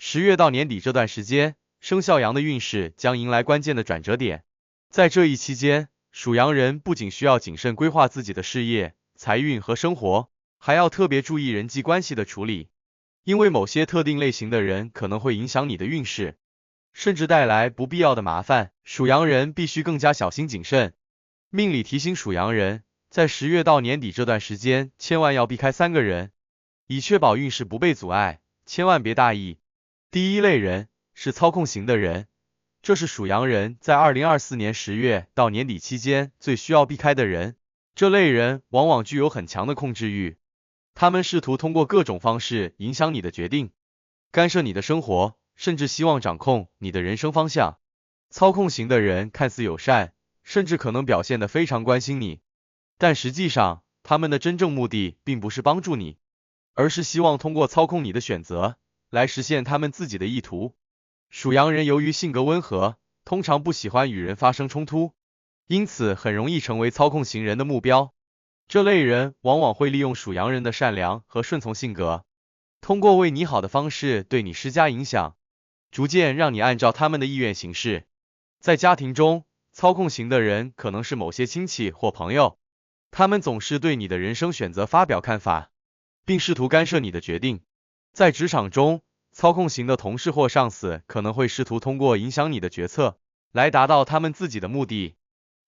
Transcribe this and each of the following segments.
10月到年底这段时间，生肖羊的运势将迎来关键的转折点。在这一期间，属羊人不仅需要谨慎规划自己的事业、财运和生活，还要特别注意人际关系的处理，因为某些特定类型的人可能会影响你的运势，甚至带来不必要的麻烦。属羊人必须更加小心谨慎。命理提醒属羊人，在10月到年底这段时间，千万要避开3个人，以确保运势不被阻碍，千万别大意。第一类人是操控型的人，这是属羊人在2024年10月到年底期间最需要避开的人。这类人往往具有很强的控制欲，他们试图通过各种方式影响你的决定，干涉你的生活，甚至希望掌控你的人生方向。操控型的人看似友善，甚至可能表现得非常关心你，但实际上他们的真正目的并不是帮助你，而是希望通过操控你的选择来实现他们自己的意图。属羊人由于性格温和，通常不喜欢与人发生冲突，因此很容易成为操控型人的目标。这类人往往会利用属羊人的善良和顺从性格，通过为你好的方式对你施加影响，逐渐让你按照他们的意愿行事。在家庭中，操控型的人可能是某些亲戚或朋友，他们总是对你的人生选择发表看法，并试图干涉你的决定。在职场中，操控型的同事或上司可能会试图通过影响你的决策来达到他们自己的目的。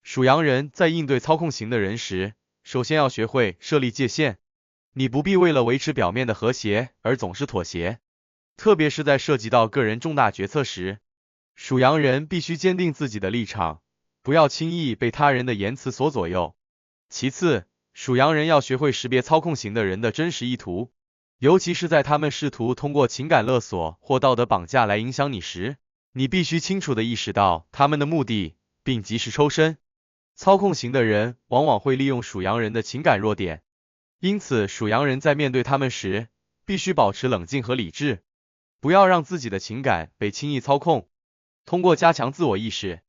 属羊人在应对操控型的人时，首先要学会设立界限，你不必为了维持表面的和谐而总是妥协，特别是在涉及到个人重大决策时，属羊人必须坚定自己的立场，不要轻易被他人的言辞所左右。其次，属羊人要学会识别操控型的人的真实意图，尤其是在他们试图通过情感勒索或道德绑架来影响你时，你必须清楚地意识到他们的目的，并及时抽身。操控型的人往往会利用属羊人的情感弱点，因此属羊人在面对他们时，必须保持冷静和理智，不要让自己的情感被轻易操控。通过加强自我意识，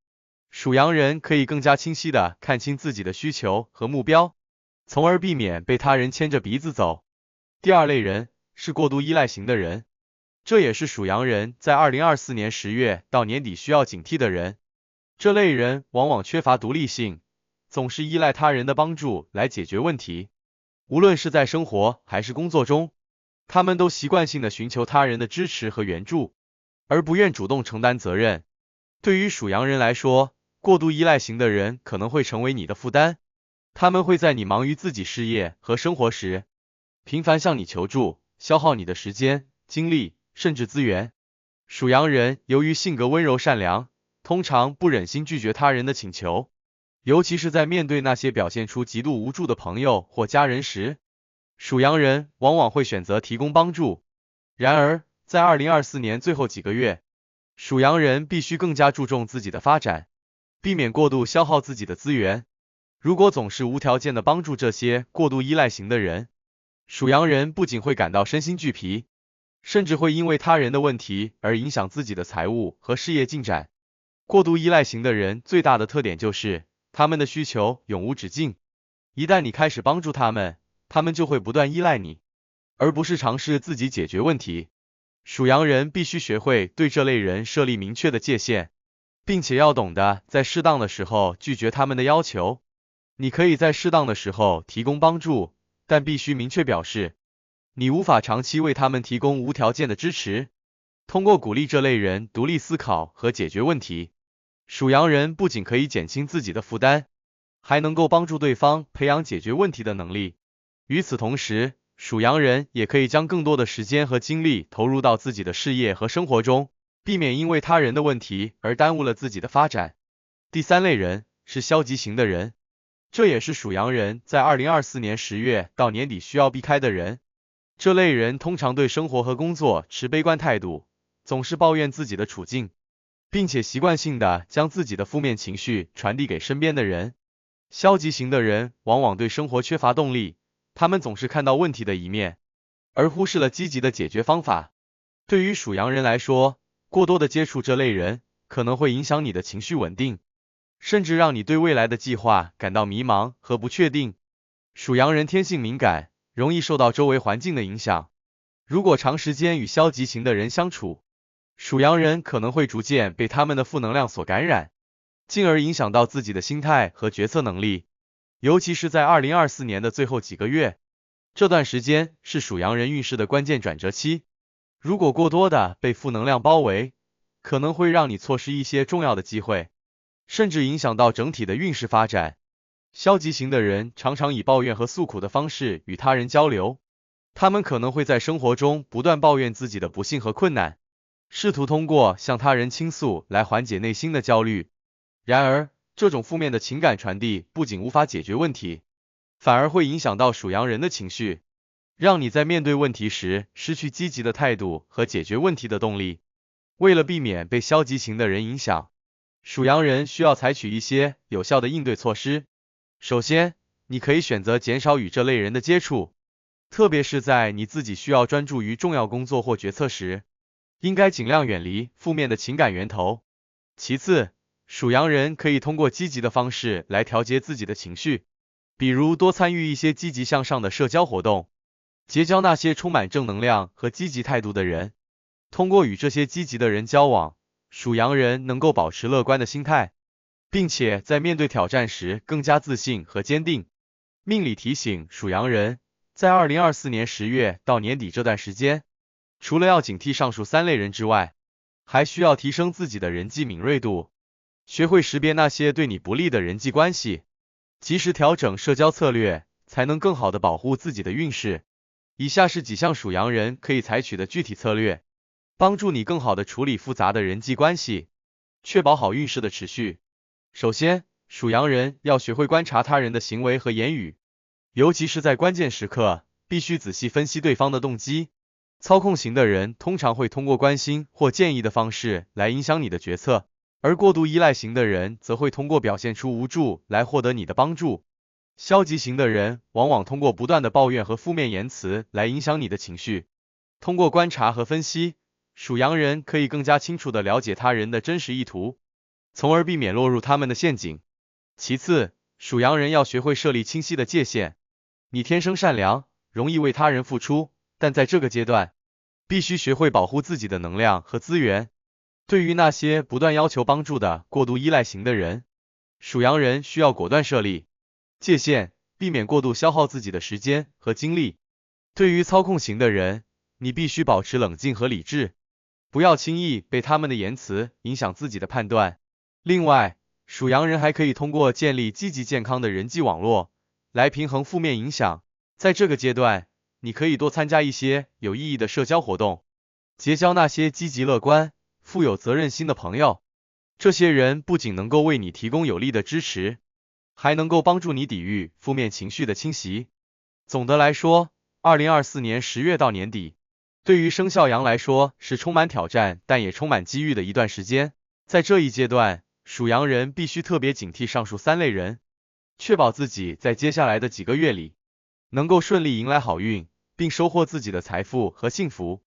属羊人可以更加清晰地看清自己的需求和目标，从而避免被他人牵着鼻子走。第二类人是过度依赖型的人，这也是属羊人在2024年10月到年底需要警惕的人。这类人往往缺乏独立性，总是依赖他人的帮助来解决问题，无论是在生活还是工作中，他们都习惯性的寻求他人的支持和援助，而不愿主动承担责任。对于属羊人来说，过度依赖型的人可能会成为你的负担，他们会在你忙于自己事业和生活时，频繁向你求助，消耗你的时间、精力，甚至资源。属羊人由于性格温柔善良，通常不忍心拒绝他人的请求，尤其是在面对那些表现出极度无助的朋友或家人时，属羊人往往会选择提供帮助。然而，在2024年最后几个月，属羊人必须更加注重自己的发展，避免过度消耗自己的资源。如果总是无条件的帮助这些过度依赖型的人，属羊人不仅会感到身心俱疲，甚至会因为他人的问题而影响自己的财务和事业进展。过度依赖型的人最大的特点就是他们的需求永无止境，一旦你开始帮助他们，他们就会不断依赖你，而不是尝试自己解决问题。属羊人必须学会对这类人设立明确的界限，并且要懂得在适当的时候拒绝他们的要求。你可以在适当的时候提供帮助，但必须明确表示，你无法长期为他们提供无条件的支持。通过鼓励这类人独立思考和解决问题，属羊人不仅可以减轻自己的负担，还能够帮助对方培养解决问题的能力。与此同时，属羊人也可以将更多的时间和精力投入到自己的事业和生活中，避免因为他人的问题而耽误了自己的发展。第三类人是消极型的人，这也是属羊人在2024年10月到年底需要避开的人。这类人通常对生活和工作持悲观态度，总是抱怨自己的处境，并且习惯性的将自己的负面情绪传递给身边的人。消极型的人往往对生活缺乏动力，他们总是看到问题的一面，而忽视了积极的解决方法。对于属羊人来说，过多的接触这类人可能会影响你的情绪稳定，甚至让你对未来的计划感到迷茫和不确定。属羊人天性敏感，容易受到周围环境的影响。如果长时间与消极型的人相处，属羊人可能会逐渐被他们的负能量所感染，进而影响到自己的心态和决策能力，尤其是在2024年的最后几个月，这段时间是属羊人运势的关键转折期。如果过多的被负能量包围，可能会让你错失一些重要的机会，甚至影响到整体的运势发展。消极型的人常常以抱怨和诉苦的方式与他人交流，他们可能会在生活中不断抱怨自己的不幸和困难，试图通过向他人倾诉来缓解内心的焦虑。然而，这种负面的情感传递不仅无法解决问题，反而会影响到属羊人的情绪，让你在面对问题时失去积极的态度和解决问题的动力。为了避免被消极型的人影响，属羊人需要采取一些有效的应对措施。首先，你可以选择减少与这类人的接触，特别是在你自己需要专注于重要工作或决策时，应该尽量远离负面的情感源头。其次，属羊人可以通过积极的方式来调节自己的情绪，比如多参与一些积极向上的社交活动，结交那些充满正能量和积极态度的人。通过与这些积极的人交往，属羊人能够保持乐观的心态，并且在面对挑战时更加自信和坚定。命理提醒属羊人，在2024年10月到年底这段时间，除了要警惕上述3类人之外，还需要提升自己的人际敏锐度，学会识别那些对你不利的人际关系，及时调整社交策略，才能更好的保护自己的运势。以下是几项属羊人可以采取的具体策略，帮助你更好的处理复杂的人际关系，确保好运势的持续。首先，属羊人要学会观察他人的行为和言语，尤其是在关键时刻，必须仔细分析对方的动机。操控型的人通常会通过关心或建议的方式来影响你的决策，而过度依赖型的人则会通过表现出无助来获得你的帮助。消极型的人往往通过不断的抱怨和负面言辞来影响你的情绪。通过观察和分析，属羊人可以更加清楚地了解他人的真实意图，从而避免落入他们的陷阱。其次，属羊人要学会设立清晰的界限。你天生善良，容易为他人付出，但在这个阶段，必须学会保护自己的能量和资源。对于那些不断要求帮助的过度依赖型的人，属羊人需要果断设立界限，避免过度消耗自己的时间和精力。对于操控型的人，你必须保持冷静和理智，不要轻易被他们的言辞影响自己的判断。另外，属羊人还可以通过建立积极健康的人际网络，来平衡负面影响。在这个阶段，你可以多参加一些有意义的社交活动，结交那些积极乐观、富有责任心的朋友。这些人不仅能够为你提供有力的支持，还能够帮助你抵御负面情绪的侵袭。总的来说，2024年10月到年底，对于生肖羊来说是充满挑战但也充满机遇的一段时间。在这一阶段，属羊人必须特别警惕上述3类人，确保自己在接下来的几个月里能够顺利迎来好运，并收获自己的财富和幸福。